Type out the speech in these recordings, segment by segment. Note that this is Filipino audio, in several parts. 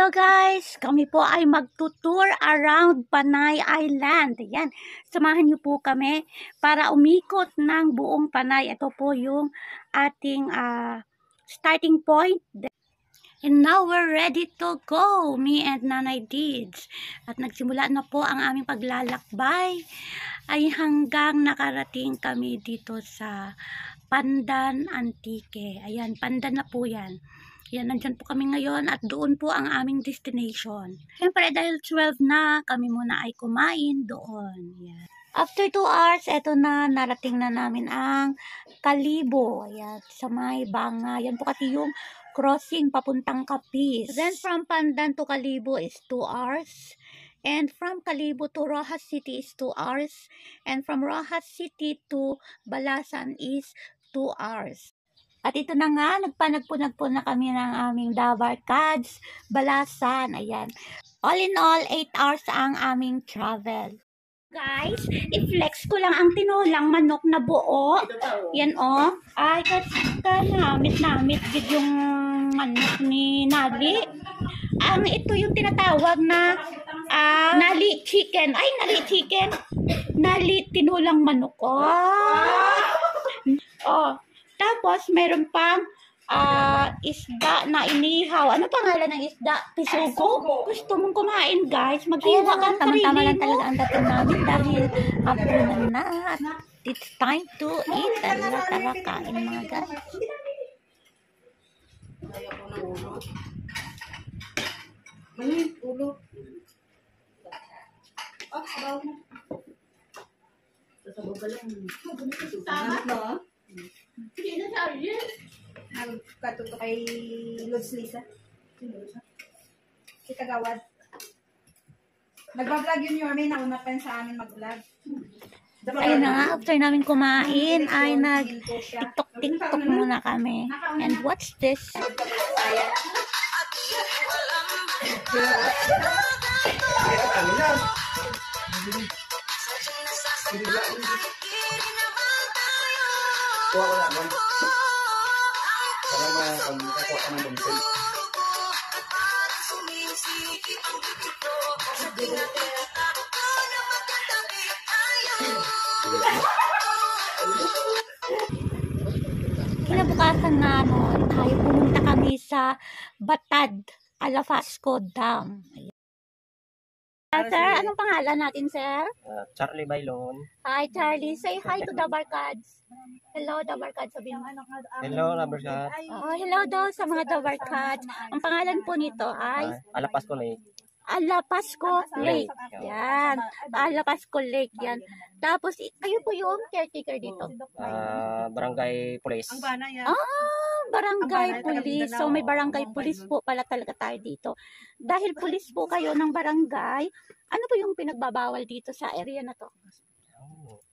Hello guys! Kami po ay magtutour around Panay Island. Ayan, samahan niyo po kami para umikot ng buong Panay. Ito po yung ating starting point. And now we're ready to go, me and Nanay Dids. At nagsimula na po ang aming paglalakbay ay hanggang nakarating kami dito sa Pandan Antique. Ayan, Pandan na po yan. Yan, nandyan po kami ngayon at doon po ang aming destination. Siyempre, dahil 12 na, kami muna ay kumain doon. Yan. After 2 hours, eto na, narating na namin ang Kalibo. Ayan, sa may Banga. Yan po kasi yung crossing papuntang Capiz. Then, from Pandan to Kalibo is 2 hours. And from Kalibo to Roxas City is 2 hours. And from Roxas City to Balasan is 2 hours. At ito na nga, nagpanagpo na kami ng aming Dabarkads, Balasan. Ayan. All in all, 8 hours ang aming travel. Guys, i-flex ko lang ang tinolang manok na buo. Yan o. Ay, namit yung manok ni Nali. Ang ito yung tinatawag na Nali chicken. Ay, Nali chicken. Nali tinolang manok. Tapos, meron pang isda na inihaw. Ano pangalan ng isda? Pisugo? Gusto mong kumain, guys? Maghiwa ka ng tama-tama lang talaga ang dating namin dahil hapunan na. It's time to eat. Tara, kain mga guys. Ulo. Sasabog ka lang. Tama no? Hindi na siya yun. Nagkatuto kay Lods Lisa. Si Kagawad. Nag-vlog yun yung nauna pa yun sa amin mag-vlog. Ayun na nga, after namin kumain, ay nag-tiktok muna kami. And what's this? Kuha ko lang. Para makakuha ka ng bumpen. Kinabukasan na tayo pumunta kami sa Batad, Alafasco Dam. Sir, anong pangalan natin, sir? Charlie Bailon. Hi, Charlie. Say hi to the Dabarkads. Hello, Dabarkads. Sabihin mo. Hello, Labercat. Hello daw sa mga Dabarkads. Ang pangalan po nito ay Alapasco Lake. Alapasco Lake. Yan. Alapasco Lake. Yan. Tapos, kayo po yung caretaker dito. Barangay Police. Barangay Police. So, may barangay police po pala talaga tayo dito. Dahil police po kayo ng barangay, ano po yung pinagbabawal dito sa area na to?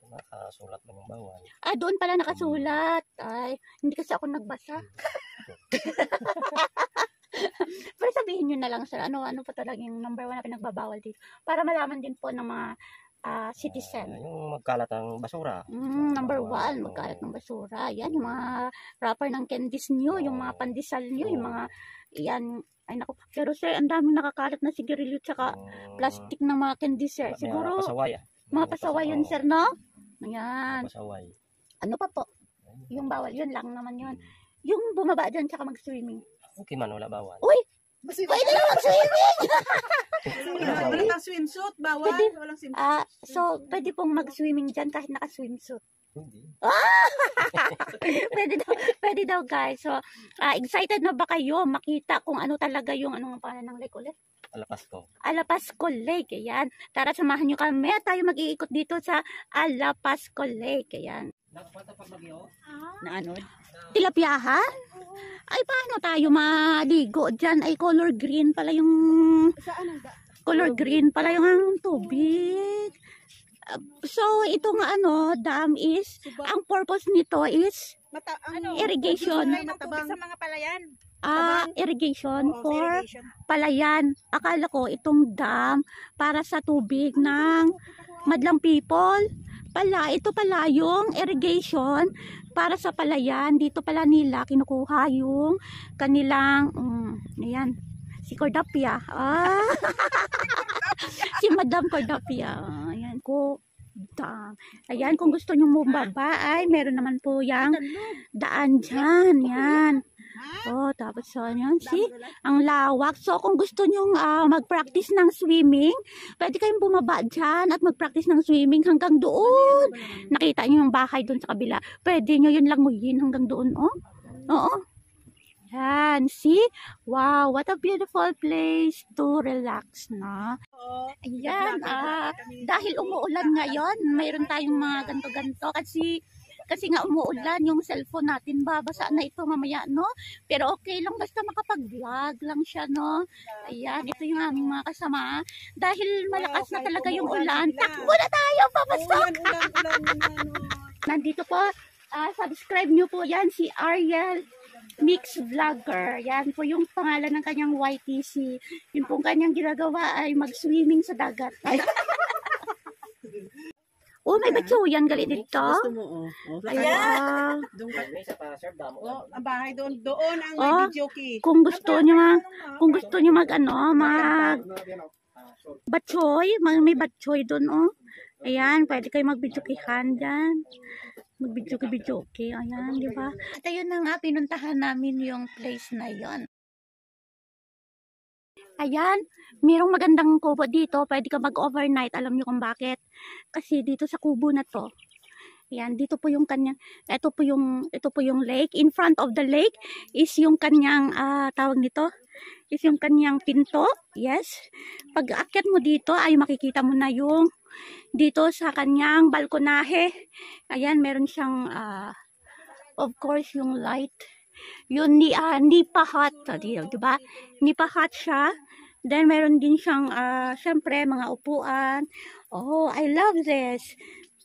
Nakasulat ng bawal. Doon pala nakasulat. Ay, hindi kasi ako nagbasa. Pero sabihin nyo na lang, sir, ano pa talaga yung number 1 na pinagbabawal dito? Para malaman din po ng mga citizen. Yung magkalat ng basura. Number 1, magkalat ng basura. Yan, yung mga wrapper ng candies nyo, yung mga pandesal nyo, yung mga, yan, ay naku. Pero sir, ang daming nakakalat na sigarilyo tsaka plastic ng mga candies, sir. Siguro, mga pasaway yun, sir, no? Ayan. Pasaway. Ano pa po? Yung bawal, yun lang naman yun. Yung bumaba dyan tsaka mag-swimming. Okay man, wala bawal. Uy! Pwede na mag-swimming! Wala kang swimsuit, bawal. Walang swimsuit. So, pwede pong mag-swimming dyan kahit naka-swimsuit. Hindi. Pwede daw guys. So, excited na ba kayo makita kung ano talaga yung anong pangalan ng lake ulit? Alapasco. Alapasco Lake. Ayan. Tara, samahan nyo kami. Tayo mag-iikot dito sa Alapasco Lake. Ayan. Na ano? Tilapyahan? Ay, paano tayo maligo dyan? Ay, color green pala yung... Color green pala yung tubig. So, itong dam is, ang purpose nito is irrigation. Sa mga palayan. Irrigation for palayan. Akala ko itong dam para sa tubig ng madlang people. Ito pala yung irrigation para sa palayan. Dito pala nila kinukuha yung kanilang ayan, Si Cordapia. Ah. Si Madam Cordapia. Ayan ko. Ayan, kung gusto nyo bumaba, ay meron naman po yung daan dyan. Yan. Oh, tapos so, yan. See? Ang lawak. So, kung gusto nyo mag-practice ng swimming, pwede kayong bumaba dyan at mag-practice ng swimming hanggang doon. Nakita nyo yung bahay doon sa kabila. Pwede nyo yun languyin hanggang doon, oh. Oo. Yan, see? Wow, what a beautiful place to relax, na. Ayan, dahil umuulan ngayon, mayroon tayong mga ganto-ganto kasi nga umuulan, yung cellphone natin babasa na ito mamaya, no? Pero okay lang, basta makapag-vlog lang siya, no? Ayan, ito yung aming mga kasama. Dahil malakas na talaga yung ulan, takbo na tayo, papasok! Nandito po, subscribe nyo po yan, si Ariel Mix Vlogger. Yan po yung pangalan ng kanyang YTC. Yung pong kanyang ginagawa ay mag-swimming sa dagat. Oh, may batsuyan gali dito. Gusto mo, Ayan. Doon ka. May isa pa, sir, damo. Ang bahay doon. Doon ang may video key. Kung gusto nyo mag batsoy, may batsoy doon, oh. Ayan, pwede kayo mag-videokihan dyan. Mag-videoki. Ayan, di ba? At ayun na nga, pinuntahan namin yung place na yon. Ayan, mayroong magandang kubo dito. Pwede ka mag-overnight. Alam niyo kung bakit? Kasi dito sa kubo na to, ayan, dito po yung kanyang, ito po yung lake. In front of the lake is yung kanyang, tawag nito, is yung kanyang pinto. Yes. Pag aakyat mo dito, ay makikita mo na yung dito sa kanyang balkonahe. Ayan, meron siyang of course yung light. Yun Nipa hut, diba? Nipa hut siya. Then meron din siyang syempre mga upuan. Oh, I love this.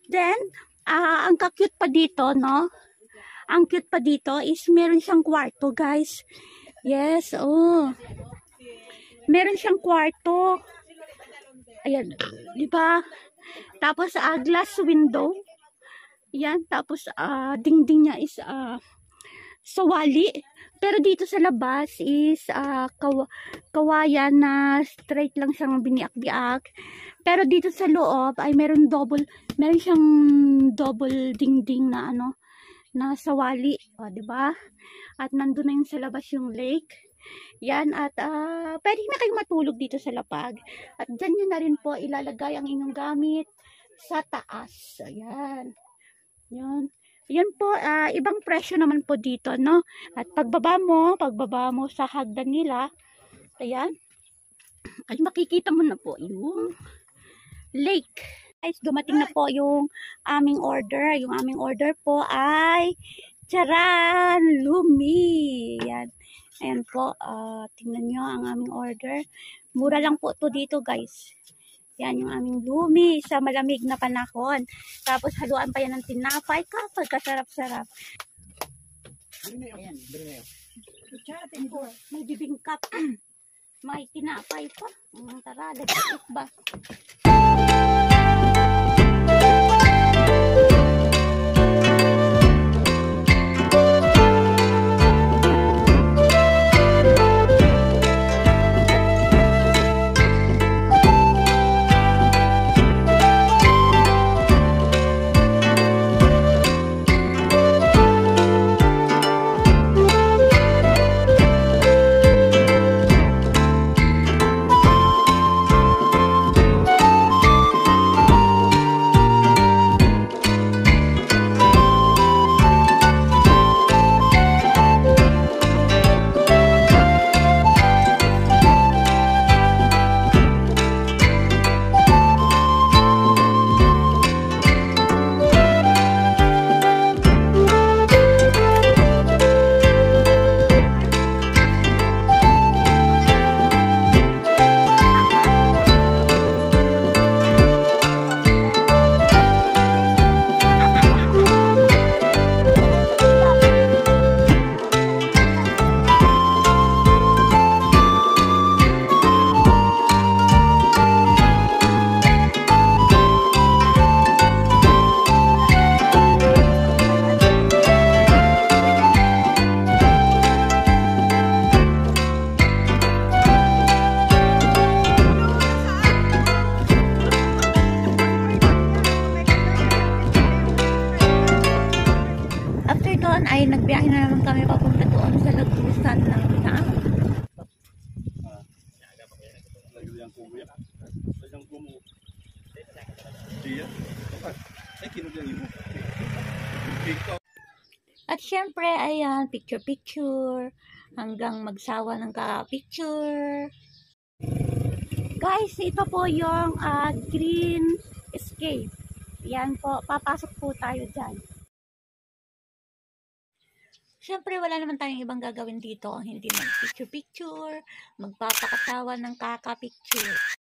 Then ang cute pa dito, no? Ang cute pa dito is meron siyang kwarto, guys. Yes, oh. Meron siyang kwarto. Ayan, di ba? Tapos glass window. Yan, tapos dingding niya is sawali. Pero dito sa labas is kawayan na straight lang siyang biniak-biak. Pero dito sa loob ay meron siyang double dingding na na sawali, di ba? At nandun na yung sa labas yung lake. Yan, at pwede na kayong matulog dito sa lapag. At dyan nyo na rin po ilalagay ang inyong gamit sa taas. Ayan. Yan. Yan po, ibang presyo naman po dito, no? At pagbaba mo sa hagdan nila, ayan, ay makikita mo na po yung lake. Guys, dumating na po yung aming order. Yung aming order po ay charan! Lumi! Yan. Ayan po, tingnan nyo ang aming order. Mura lang po to dito, guys. Yan yung aming lumi sa malamig na panahon. Tapos haluan pa yan ng tinapay kapag kasarap-sarap. Ayan. May bibingkap. May tinapay pa. Tara, let's eat ba? kami papunta doon sa lagusan ng dam. At syempre, ayan, picture-picture, hanggang magsawa ng ka-picture. Guys, ito po yung green escape. Yan po, papasok po tayo dyan. Syempre, wala naman tayong ibang gagawin dito, hindi mag-picture-picture, magpapakatawa ng kaka-picture.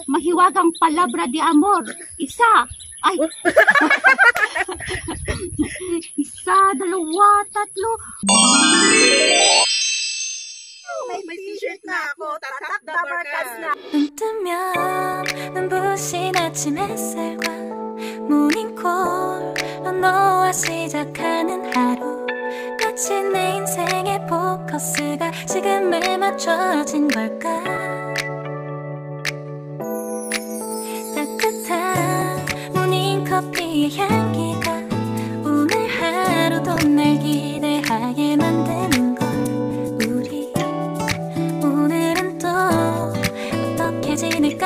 Mahiwagang palabra de amor. Isa. Ay. Isa, dalawa, tatlo. May t-shirt na ako. Tatak the barkas na. 눈 뜨면 눈부신 아침 햇살과 모닝콜로 너와 시작하는 하루 마치 내 인생의 포커스가 지금에 맞춰진 걸까 따뜻한 모닝커피의 향기가 오늘 하루도 날 기대하게 만드는 걸 우리 오늘은 또 어떻게 지낼까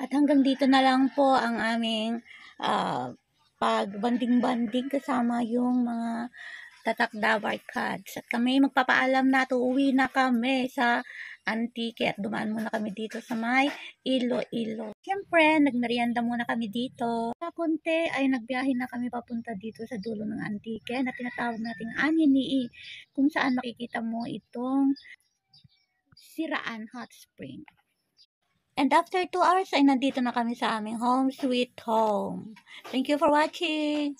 At hanggang dito na lang po ang aming pagbanding-banding kasama yung mga tatakda barkads. At kami magpapaalam na, uuwi na kami sa Antique at dumaan muna kami dito sa may Iloilo. Siyempre, nagmerienda muna kami dito. Sa konti ay nagbiyahe na kami papunta dito sa dulo ng Antique na tinatawag nating Anini, kung saan makikita mo itong Siraan Hot Spring. And after 2 hours ay nandito na kami sa aming home sweet home. Thank you for watching!